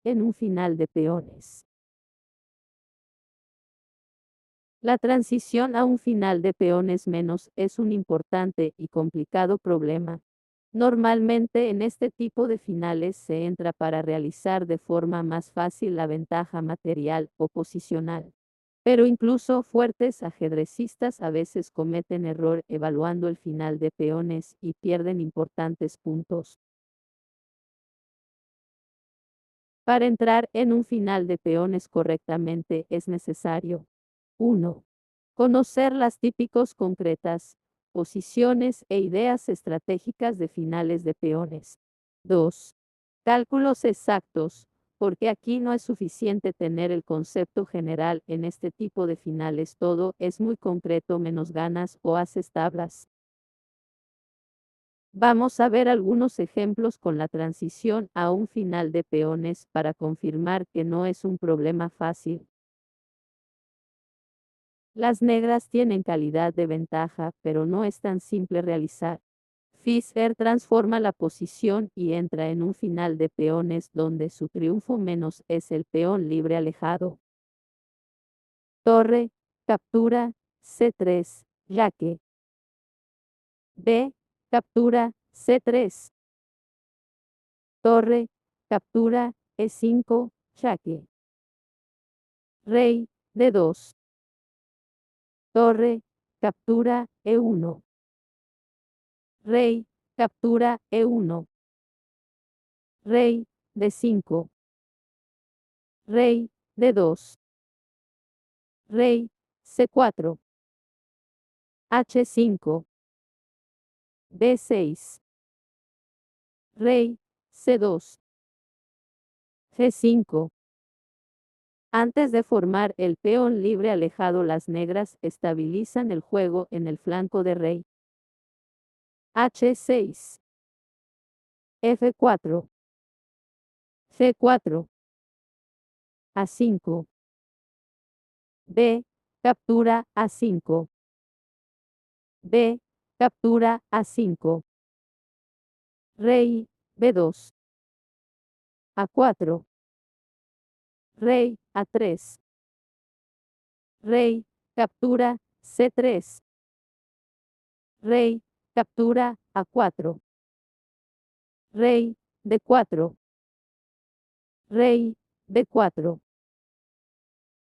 en un final de peones. La transición a un final de peones menos es un importante y complicado problema. Normalmente en este tipo de finales se entra para realizar de forma más fácil la ventaja material o posicional. Pero incluso fuertes ajedrecistas a veces cometen error evaluando el final de peones y pierden importantes puntos. Para entrar en un final de peones correctamente es necesario 1. Conocer las típicos concretas, posiciones e ideas estratégicas de finales de peones. 2. Cálculos exactos, porque aquí no es suficiente tener el concepto general en este tipo de finales, todo es muy concreto menos ganas o haces tablas. Vamos a ver algunos ejemplos con la transición a un final de peones para confirmar que no es un problema fácil. Las negras tienen calidad de ventaja, pero no es tan simple realizar. Fischer transforma la posición y entra en un final de peones donde su triunfo menos es el peón libre alejado. Torre, captura, C3, jaque. B, captura, C3. Torre, captura, E5, jaque. Rey, D2. Torre, captura, E1. Rey, captura, E1. Rey, D5. Rey, D2. Rey, C4. H5. B6. Rey, C2. G5. Antes de formar el peón libre alejado, las negras estabilizan el juego en el flanco de rey. H6. F4. G4. A5. B, captura A5. B, captura A5. Rey, B2. A4. Rey, A3. Rey, captura, C3. Rey, captura, A4. Rey, D4. Rey, B4.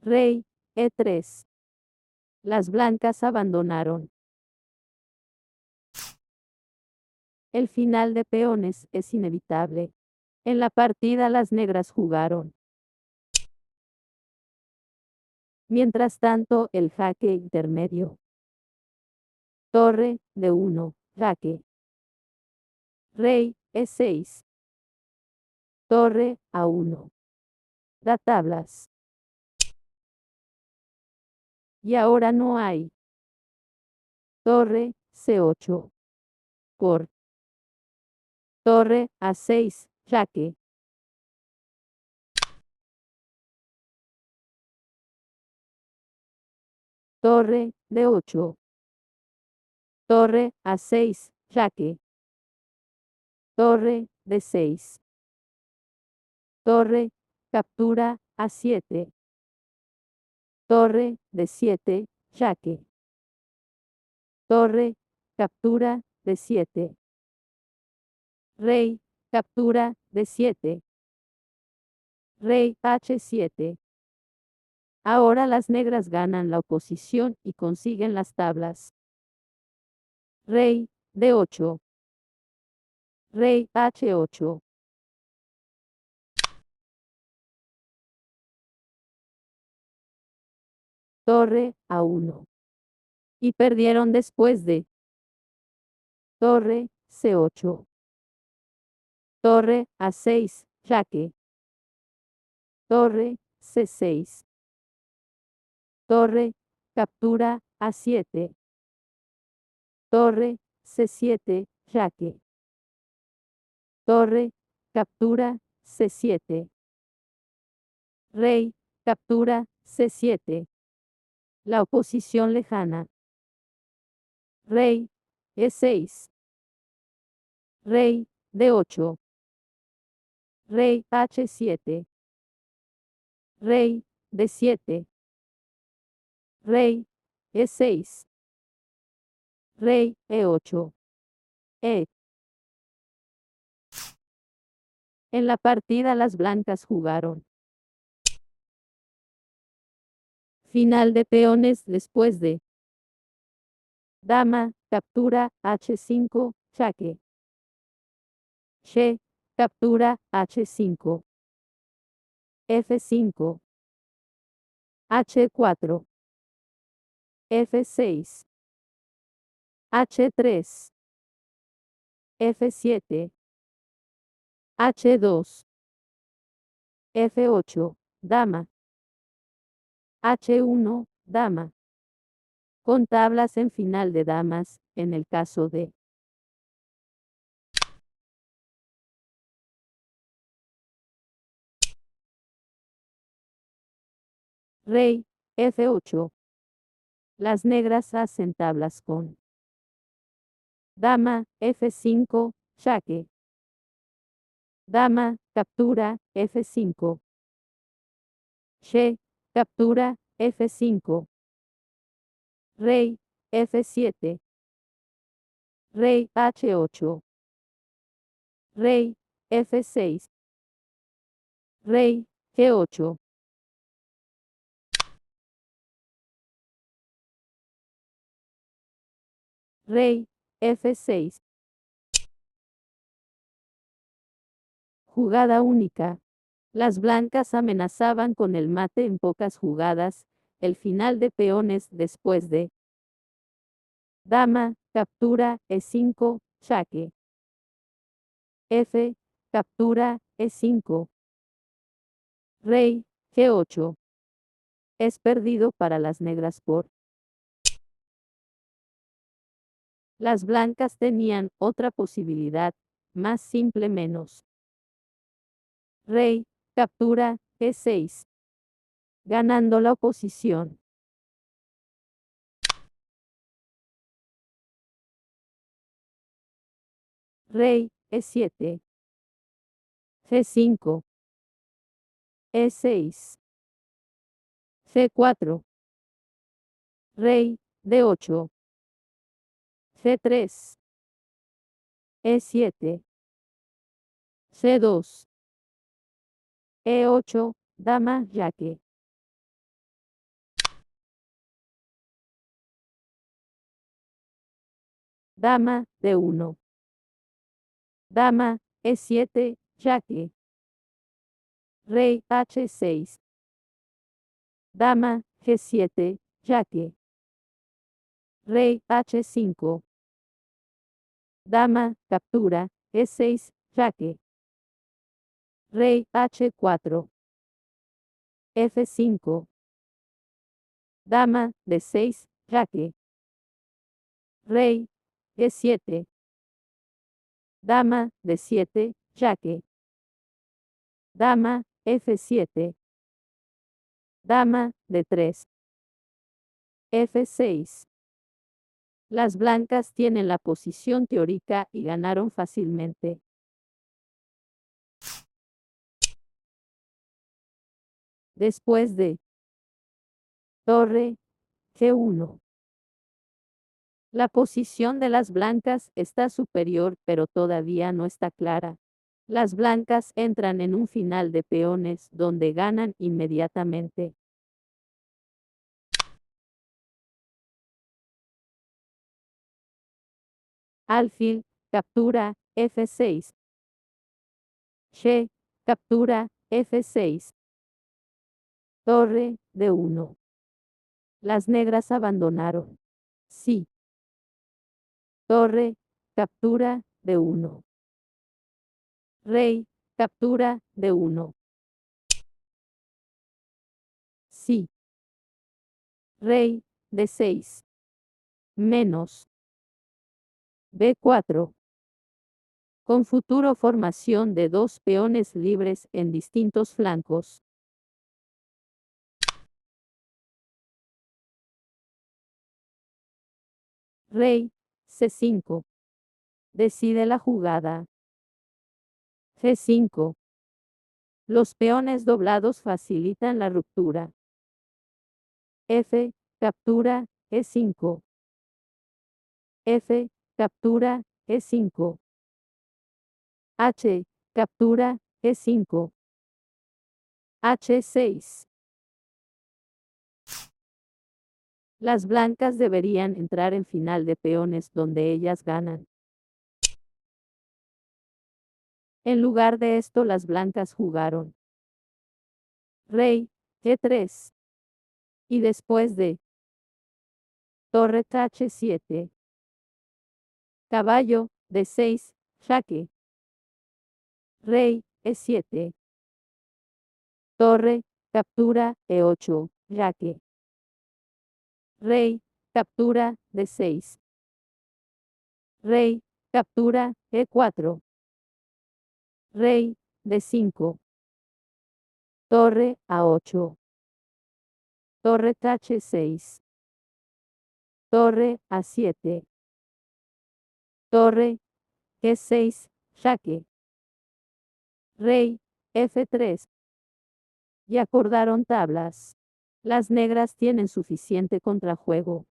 Rey, E3. Las blancas abandonaron. El final de peones es inevitable. En la partida las negras jugaron. Mientras tanto, el jaque intermedio. Torre, D1, jaque. Rey, E6. Torre, A1. Da tablas. Y ahora no hay. Torre, C8. Por. Torre, A6, jaque. Torre, D8. Torre, A6, jaque. Torre, D6. Torre, captura, A7. Torre, D7, jaque. Torre, captura, D7. Rey, captura, D7. Rey, H7. Ahora las negras ganan la oposición y consiguen las tablas. Rey, D8. Rey, H8. Torre, A1. Y perdieron después de Torre, C8. Torre, A6, jaque. Torre, C6. Torre, captura, A7. Torre, C7, jaque. Torre, captura, C7. Rey, captura, C7. La oposición lejana. Rey, E6. Rey, D8. Rey, H7. Rey D7. Rey E6. Rey E8. E. En la partida las blancas jugaron. Final de peones después de dama, captura, H5, jaque. Che, captura, H5. F5. H4. F6. H3. F7. H2. F8, dama. H1, dama. Con tablas en final de damas, en el caso de rey, F8. Las negras hacen tablas con dama, F5, jaque. Dama, captura, F5. Che, captura, F5. Rey, F7. Rey, H8. Rey, F6. Rey, G8. Rey, F6. Jugada única. Las blancas amenazaban con el mate en pocas jugadas, el final de peones después de dama, captura, E5, jaque. F, captura, E5. Rey, G8. Es perdido para las negras por las blancas tenían otra posibilidad, más simple menos. Rey, captura, E6. Ganando la oposición. Rey, E7. G5. E6. C4. Rey, D8. C3. E7. C2. E8, dama, jaque. Dama, D1. Dama, E7, jaque. Rey, H6. Dama, G7, jaque. Rey, H5. Dama, captura, E6, jaque. Rey, H4. F5. Dama, D6, jaque. Rey, E7. Dama, D7, jaque. Dama, F7. Dama, D3. F6. Las blancas tienen la posición teórica y ganaron fácilmente. Después de torre, G1. La posición de las blancas está superior, pero todavía no está clara. Las blancas entran en un final de peones donde ganan inmediatamente. Alfil, captura, F6. Che, captura, F6. Torre, D1. Las negras abandonaron. Sí. Torre, captura, D1. Rey, captura, D1. Sí. Rey, D6. Menos. B4. Con futuro formación de dos peones libres en distintos flancos. Rey, C5. Decide la jugada. G5. Los peones doblados facilitan la ruptura. F, captura, E5. F, captura, E5. H, captura, E5. H6. Las blancas deberían entrar en final de peones donde ellas ganan. En lugar de esto, las blancas jugaron rey, E3. Y después de torre H7. Caballo, D6, jaque. Rey, E7. Torre, captura, E8, jaque. Rey, captura, D6. Rey, captura, E4. Rey, D5. Torre, A8. Torre H6. Torre, A7. Torre, G6, jaque. Rey, F3. Y acordaron tablas. Las negras tienen suficiente contrajuego.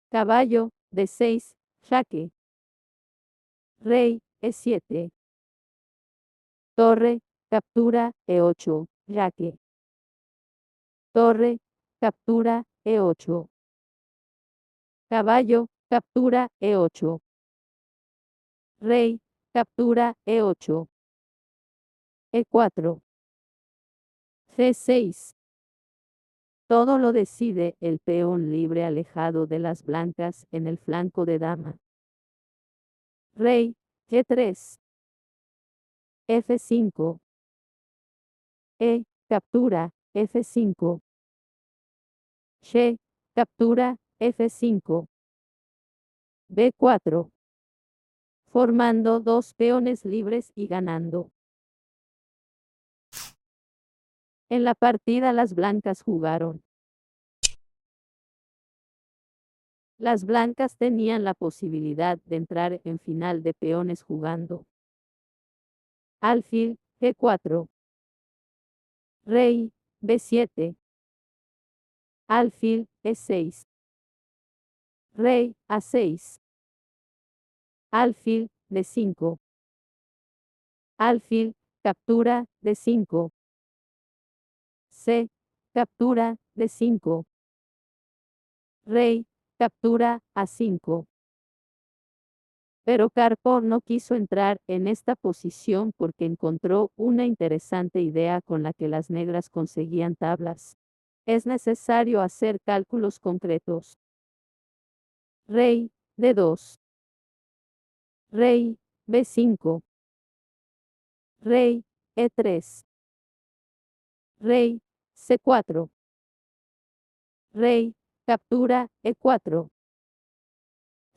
Caballo, D6, jaque. Rey, E7. Torre, captura, E8, jaque. Torre, captura, E8. Caballo, captura, E8. Rey, captura, E8. E4. C6. Todo lo decide el peón libre alejado de las blancas en el flanco de dama. Rey, G3. F5. E, captura, F5. She, captura, F5. B4. Formando dos peones libres y ganando. En la partida las blancas jugaron. Las blancas tenían la posibilidad de entrar en final de peones jugando alfil, G4. Rey, B7. Alfil, E6. Rey, A6. Alfil, D5. Alfil, captura, D5. C, captura, D5. Rey, captura, A5. Pero Karpov no quiso entrar en esta posición porque encontró una interesante idea con la que las negras conseguían tablas. Es necesario hacer cálculos concretos. Rey, D2. Rey, B5. Rey, E3. Rey, C4. Rey, captura, E4.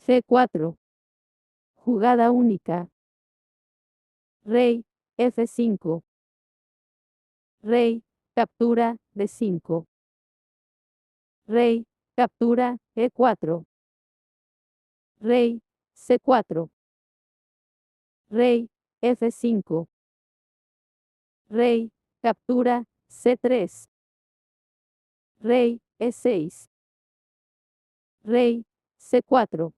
C4. Jugada única. Rey, F5. Rey, captura, D5. Rey, captura, E4. Rey, C4. Rey, F5. Rey, captura, C3. Rey, E6. Rey, C4.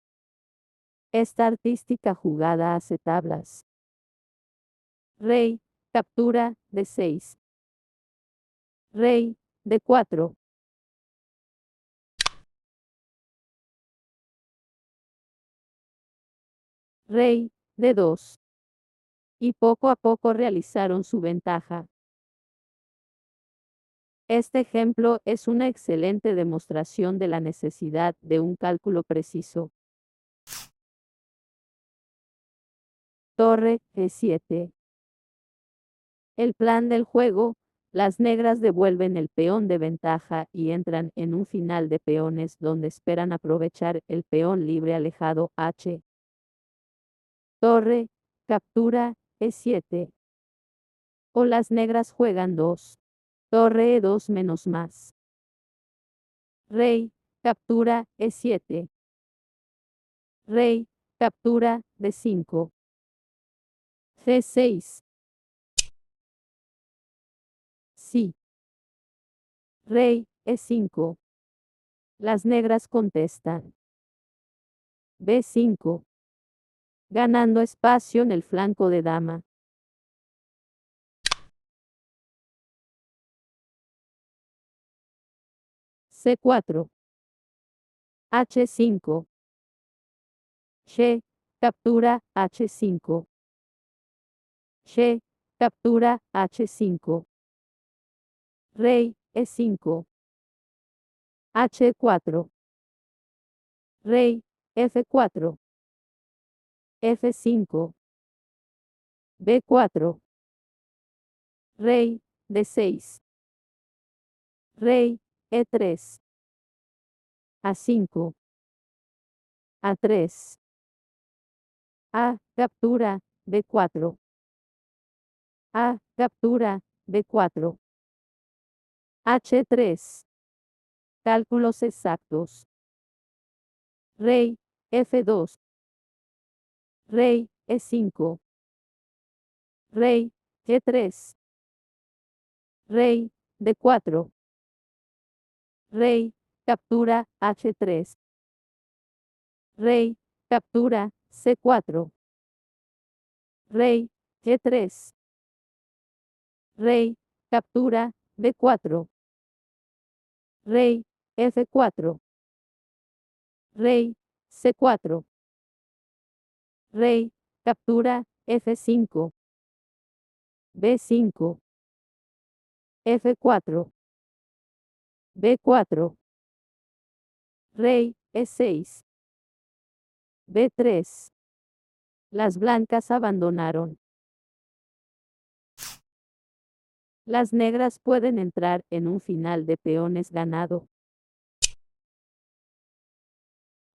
Esta artística jugada hace tablas. Rey, captura, D6. Rey, D4. Rey, D2. Y poco a poco realizaron su ventaja. Este ejemplo es una excelente demostración de la necesidad de un cálculo preciso. Torre, E7. El plan del juego, las negras devuelven el peón de ventaja y entran en un final de peones donde esperan aprovechar el peón libre alejado H. Torre, captura, E7. O las negras juegan 2. Torre E2 menos más. Rey, captura, E7. Rey, captura, D5. C6. Sí. Rey, E5. Las negras contestan. B5. Ganando espacio en el flanco de dama. C4. H5. Che, captura, H5. Che, captura, H5. Rey, E5. H4. Rey, F4. F5. B4. Rey, D6. Rey, E3. A5. A3. A, captura, B4. A, captura, B4. H3. Cálculos exactos. Rey, F2. Rey, E5. Rey, G3. Rey, D4. Rey, captura, H3. Rey, captura, C4. Rey, G3. Rey, captura, B4. Rey, F4. Rey, C4. Rey, captura, F5. B5. F4. B4. Rey, E6. B3. Las blancas abandonaron. Las negras pueden entrar en un final de peones ganado.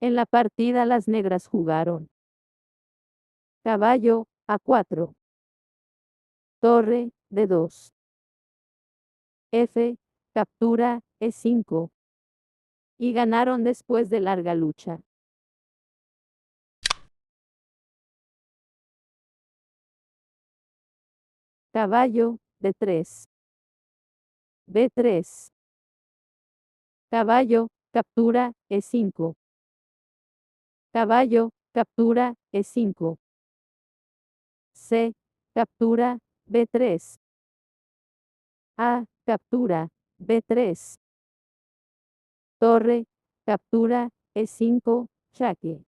En la partida las negras jugaron caballo, A4. Torre, D2. F, captura, E5. Y ganaron después de larga lucha. Caballo, D3. B3. Caballo, captura, E5. Caballo, captura, E5. C, captura, B3. A, captura, B3. Torre, captura, E5, jaque.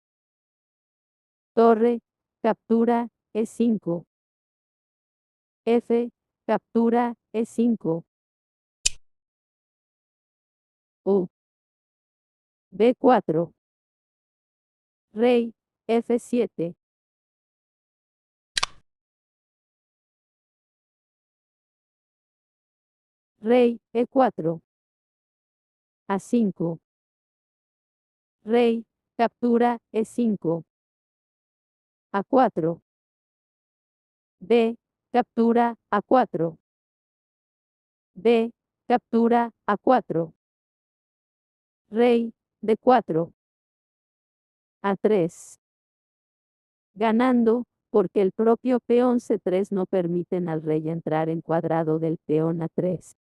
Torre, captura, E5. F, captura, E5. U. B4. Rey, F7. Rey, E4. A5. Rey, captura, E5. A4. B, captura, A4. B, captura, A4. Rey, D4. A3. Ganando, porque el propio peón C3 no permiten al rey entrar en cuadrado del peón A3.